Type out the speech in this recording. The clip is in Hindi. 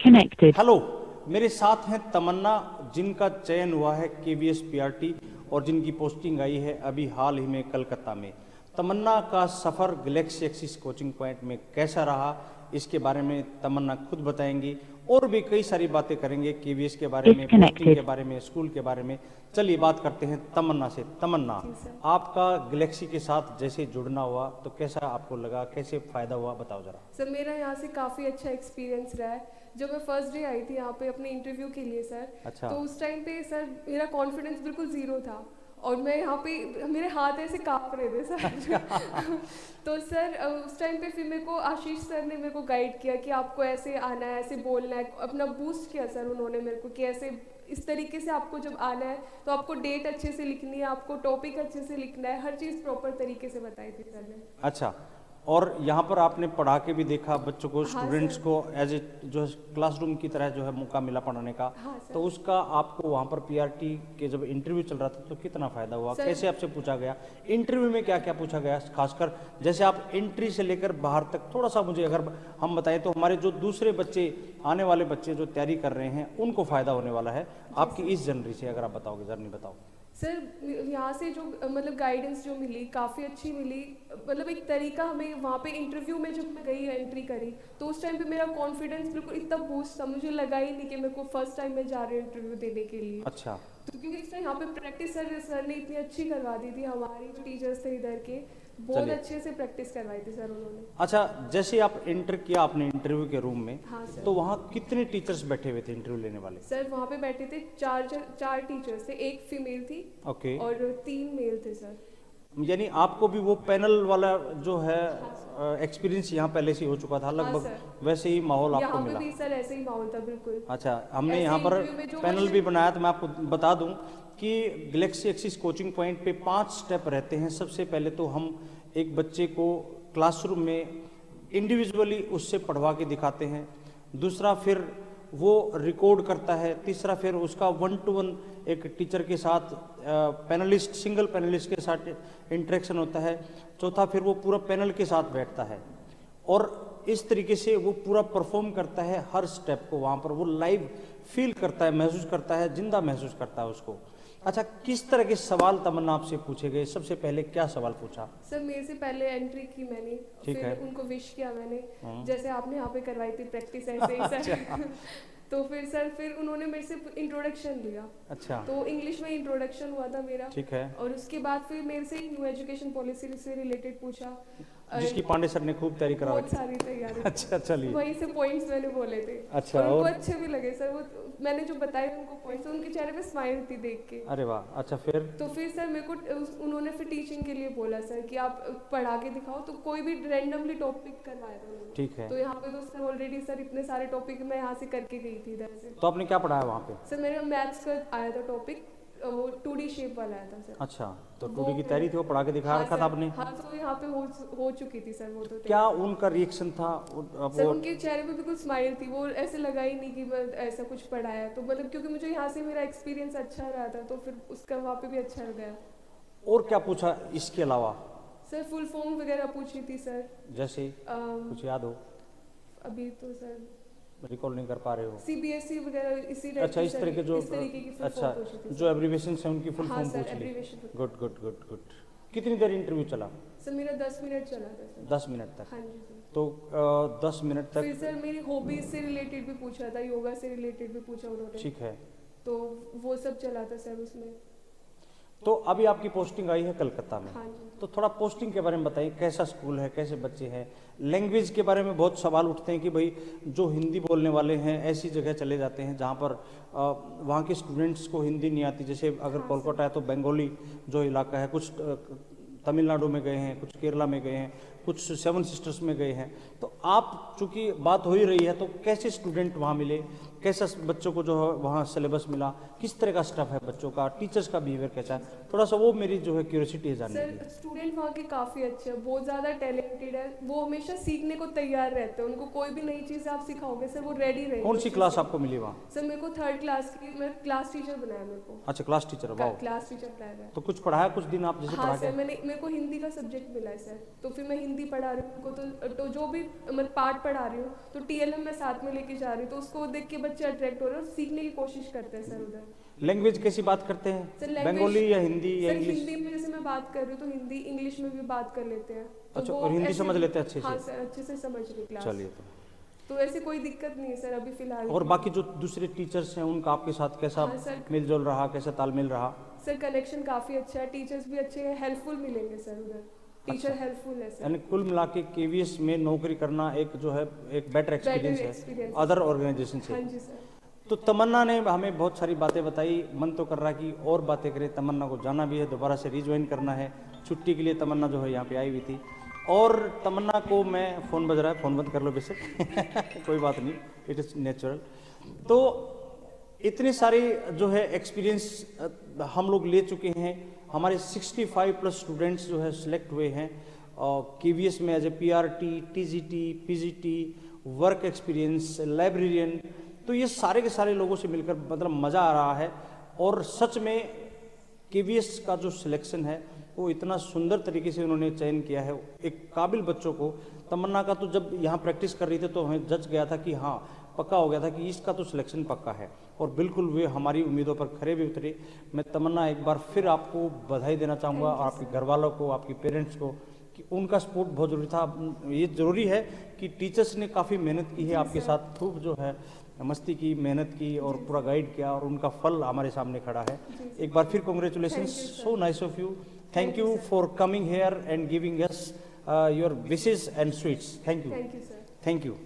Disconnected. हेलो, मेरे साथ हैं तमन्ना, जिनका चयन हुआ है केवीएस पीआरटी और जिनकी पोस्टिंग आई है अभी हाल ही में कलकत्ता में। तमन्ना का सफ़र गैलेक्सी एक्सिस कोचिंग पॉइंट में कैसा रहा, इसके बारे में तमन्ना खुद बताएंगी और भी कई सारी बातें करेंगे केवीएस के बारे में, पोस्टिंग के बारे में, स्कूल के बारे में। चलिए बात करते हैं तमन्ना से। तमन्ना, आपका गैलेक्सी के साथ जैसे जुड़ना हुआ तो कैसा आपको लगा, कैसे फ़ायदा हुआ, बताओ ज़रा। सर मेरा यहाँ से काफ़ी अच्छा एक्सपीरियंस रहा है। जब मैं फर्स्ट डे आई थी यहाँ पे अपने इंटरव्यू के लिए सर, अच्छा। तो उस टाइम पे सर मेरा कॉन्फिडेंस बिल्कुल ज़ीरो था और मैं यहाँ पे मेरे हाथ ऐसे काँप रहे थे सर। तो सर उस टाइम पे फिर मेरे को आशीष सर ने मेरे को गाइड किया कि आपको ऐसे आना है, ऐसे बोलना है, अपना बूस्ट किया सर उन्होंने मेरे को कि ऐसे इस तरीके से आपको जब आना है तो आपको डेट अच्छे से लिखनी है, आपको टॉपिक अच्छे से लिखना है, हर चीज़ प्रॉपर तरीके से बताई थी सर ने। अच्छा, और यहाँ पर आपने पढ़ा के भी देखा बच्चों को, हाँ स्टूडेंट्स सर। को एज ए जो है क्लासरूम की तरह जो है मौका मिला पढ़ाने का। हाँ सर। तो उसका आपको वहाँ पर पीआरटी के जब इंटरव्यू चल रहा था तो कितना फ़ायदा हुआ, सर, कैसे आपसे पूछा गया, इंटरव्यू में क्या क्या पूछा गया, खासकर जैसे आप एंट्री से लेकर बाहर तक थोड़ा सा मुझे अगर हम बताएं तो हमारे जो दूसरे बच्चे, आने वाले बच्चे जो तैयारी कर रहे हैं उनको फ़ायदा होने वाला है आपकी इस जर्नी से, अगर आप बताओगे, जर्नी बताओ। सर यहाँ से जो मतलब गाइडेंस जो मिली काफ़ी अच्छी मिली। मतलब एक तरीका हमें वहाँ पे इंटरव्यू में जब मैं गई एंट्री करी तो उस टाइम पे मेरा कॉन्फिडेंस बिल्कुल इतना बूस्ट था, मुझे लगा ही नहीं कि मेरे को फर्स्ट टाइम मैं जा रही हूँ इंटरव्यू देने के लिए। अच्छा। तो क्योंकि इस टाइम यहाँ पे प्रैक्टिस सर ने इतनी अच्छी करवा दी थी, हमारी जो टीचर्स थे इधर के बहुत चलिए। अच्छे से प्रैक्टिस करवाई थी सर उन्होंने। अच्छा, जैसे आप एंटर किया आपने इंटरव्यू के रूम में, हाँ सर। तो वहाँ कितने टीचर्स बैठे हुए थे इंटरव्यू लेने वाले? सर वहाँ पे बैठे थे चार टीचर्स थे, एक फीमेल थी ओके। और 3 मेल थे सर। यानी आपको भी वो पैनल वाला जो है एक्सपीरियंस यहाँ पहले से हो चुका था, हाँ लगभग सर। वैसे ही माहौल आपको यहाँ पे मिला? भी सर ऐसे ही माहौल था बिल्कुल। अच्छा, हमने ऐसे यहाँ पर इंटरव्यू में जो पैनल भी क्वेश्चन- बनाया तो मैं आपको बता दूं कि गैलेक्सी एक्सिस कोचिंग पॉइंट पे 5 स्टेप रहते हैं। सबसे पहले तो हम एक बच्चे को क्लासरूम में इंडिविजुअली उससे पढ़वा के दिखाते हैं, दूसरा फिर वो रिकॉर्ड करता है, तीसरा फिर उसका 1-to-1 एक टीचर के साथ पैनलिस्ट, सिंगल पैनलिस्ट के साथ इंटरेक्शन होता है, चौथा फिर वो पूरा पैनल के साथ बैठता है और इस तरीके से वो पूरा परफॉर्म करता है। हर स्टेप को वहाँ पर वो लाइव फील करता है, महसूस करता है, जिंदा महसूस करता है उसको। अच्छा, किस तरह के सवाल तमन्ना आपसे पूछे गए? सबसे पहले क्या सवाल पूछा? सर मेरे से पहले एंट्री की मैंने, ठीक फिर है। उनको विश किया मैंने, हाँ। जैसे आपने यहाँ पे करवाई थी प्रैक्टिस ऐसे ही सर। तो फिर उन्होंने मेरे से इंट्रोडक्शन लिया। अच्छा। तो इंग्लिश में इंट्रोडक्शन हुआ था मेरा। ठीक है। और उसके बाद फिर मेरे से न्यू एजुकेशन पॉलिसी से रिलेटेड पूछा। जिसकी पांडे सर ने खूब तैयारी करा बहुत रखी। सारी तैयारी। अच्छा, चलिए। वहीं से पॉइंट्स मैंने बोले थे। अच्छा, और उनको और? अच्छे भी लगे सर, वो मैंने जो बताए उनको पॉइंट्स, उनके चेहरे पे स्माइल थी देख के। अरे वाह, अच्छा फिर? तो फिर सर मेरे को उन्होंने फिर टीचिंग के लिए बोला सर कि आप पढ़ा के दिखाओ, तो कोई भी रैंडमली टॉपिक करवाया था उन्होंने। ठीक है। तो यहाँ पे तो सर ऑलरेडी सर इतने सारे टॉपिक मैं यहाँ से करके गई थी इधर से। तो आपने क्या पढ़ाया वहाँ पे? सर मेरा मैथ्स का आया था टॉपिक, वो 2D शेप वाला आया था सर। अच्छा, तो वो 2D की तैयारी थी, वो पढ़ा के दिखा हाँ रखा था सर, आपने? हाँ तो यहाँ पे हो चुकी थी सर वो तो। क्या उनका रिएक्शन था? सर उनके चेहरे पे बिल्कुल स्माइल थी, वो ऐसे लगा ही नहीं कि मैं ऐसा कुछ पढ़ाया है। तो मतलब क्योंकि मुझे यहाँ से मेरा एक्सपीरियंस अच्छा रहा था तो फिर उसका वहाँ पे भी अच्छा गया। और क्या पूछा इसके अलावा? सर फुल फॉर्म वगैरह पूछी थी सर। जैसे कुछ याद हो? अभी तो सर रिकॉल नहीं कर पा रहे हो? CBSE वगैरह इसी टाइप अच्छा, इस तरह के जो, इस तरीके की फुल अच्छा, फॉर्म पूछी थी जो एब्रीविएशन है उनकी फुल हाँ फॉर्म सर, पूछ ली। abbreviation। Good good good good. कितनी देर इंटरव्यू चला? सर मेरा 10 मिनट चला था सर। 10 मिनट तक? हाँ जी सर। तो 10 मिनट फिर तक? सर मेरी हॉबीज से रिलेटेड भी पूछा था, योगा से रिलेटेड भी पूछा उन्होंने। ठीक है। तो वो सब चला था सर उसमें। तो अभी आपकी पोस्टिंग आई है कलकत्ता में। हाँ जी। तो थोड़ा पोस्टिंग के बारे में बताइए, कैसा स्कूल है, कैसे बच्चे हैं? लैंग्वेज के बारे में बहुत सवाल उठते हैं कि भाई जो हिंदी बोलने वाले हैं ऐसी जगह चले जाते हैं जहाँ पर वहाँ के स्टूडेंट्स को हिंदी नहीं आती। जैसे अगर हाँ कोलकाता है तो बंगाली जो इलाका है, कुछ तमिलनाडु में गए हैं, कुछ केरला में गए हैं, कुछ 7 सिस्टर्स में गए हैं। तो आप चूँकि बात हो ही रही है तो कैसे स्टूडेंट वहाँ मिले, कैसा बच्चों को जो है वहाँ सिलेबस मिला, किस तरह का स्टाफ है बच्चों का, टीचर्स का बिहेवियर कैसा है, थोड़ा सा वो मेरी जो है क्यूरियोसिटी है जानने की। सर स्टूडेंट वहाँ के काफ़ी अच्छे हैं, बहुत ज़्यादा टैलेंटेड है, वो हमेशा सीखने को तैयार रहते हैं। उनको कोई भी नई चीज़ आप सिखाओगे सर वो रेडी रहेंगे। कौन सी क्लास आपको मिली वहाँ? सर मेरे को 3rd क्लास की, मैं क्लास टीचर बनाया मेरे को। अच्छा, क्लास टीचर, वाह। क्लास टीचर बनाया है। तो कुछ पढ़ाया कुछ दिन आप जैसे हाँ पढ़ा सर, के? मेरे को हिंदी का सब्जेक्ट मिला है सर, तो फिर मैं हिंदी हिंदी पढ़ा रही हूँ उनको, तो जो भी मतलब पार्ट पढ़ा रही हूँ तो TLM मैं साथ में लेके जा रही हूँ, तो उसको देख के बच्चे अट्रैक्ट हो रहे हैं और सीखने की कोशिश करते हैं सर उधर। लैंग्वेज कैसी बात करते हैं? सर लैंग्वेज, बंगाली या हिंदी या सर इंग्लिश? हिंदी में जैसे मैं बात कर रही हूँ तो हिंदी इंग्लिश में भी बात कर लेते हैं, तो अच्छा, वो और हिंदी ऐसे- समझ लेते हैं अच्छे हाँ से? सर अच्छे से समझ रही क्लास। चलिए तो ऐसी कोई दिक्कत नहीं है सर अभी फिलहाल। और बाकी जो दूसरे टीचर्स हैं उनका आपके साथ कैसा हाँ सर, मिलजुल रहा, कैसा तालमेल रहा? सर कनेक्शन काफ़ी अच्छा है, टीचर्स भी अच्छे हैं, हेल्पफुल मिलेंगे सर उधर, टीचर अच्छा। हेल्पफुल है सर। यानी कुल मिला के KVS में नौकरी करना एक जो है एक बेटर एक्सपीरियंस है experience अदर ऑर्गेनाइजेशन हाँ से। जी सर। तो तमन्ना ने हमें बहुत सारी बातें बताई, मन तो कर रहा कि और बातें करें, तमन्ना को जाना भी है, दोबारा से रिज्वाइन करना है, छुट्टी के लिए तमन्ना जो है यहाँ पे आई हुई थी। और तमन्ना को मैं फ़ोन बज रहा है, फ़ोन बंद कर लो बेशक कोई बात नहीं, इट इज़ नेचुरल। तो इतने सारे जो है एक्सपीरियंस हम लोग ले चुके हैं, हमारे 65 प्लस स्टूडेंट्स जो है सिलेक्ट हुए हैं KVS में as a PRT, TGT, PGT, work experience, librarian. तो ये सारे के सारे लोगों से मिलकर मतलब मज़ा आ रहा है। और सच में KVS का जो सिलेक्शन है वो इतना सुंदर तरीके से उन्होंने चयन किया है एक काबिल बच्चों को। तमन्ना का तो जब यहाँ प्रैक्टिस कर रही थी तो हमें जज गया था कि हाँ पक्का हो गया था कि इसका तो सिलेक्शन पक्का है, और बिल्कुल वे हमारी उम्मीदों पर खरे भी उतरे। मैं तमन्ना एक बार फिर आपको बधाई देना चाहूँगा और आपके घर वालों को, आपके पेरेंट्स को, कि उनका सपोर्ट बहुत ज़रूरी था। ये ज़रूरी है कि टीचर्स ने काफ़ी मेहनत की है आपके साथ, खूब जो है मस्ती की, मेहनत की और पूरा गाइड किया, और उनका फल हमारे सामने खड़ा है। एक बार फिर congratulations, so nice of you. Thank you for coming here and giving us your wishes and sweets. Thank you, thank you sir. Thank you.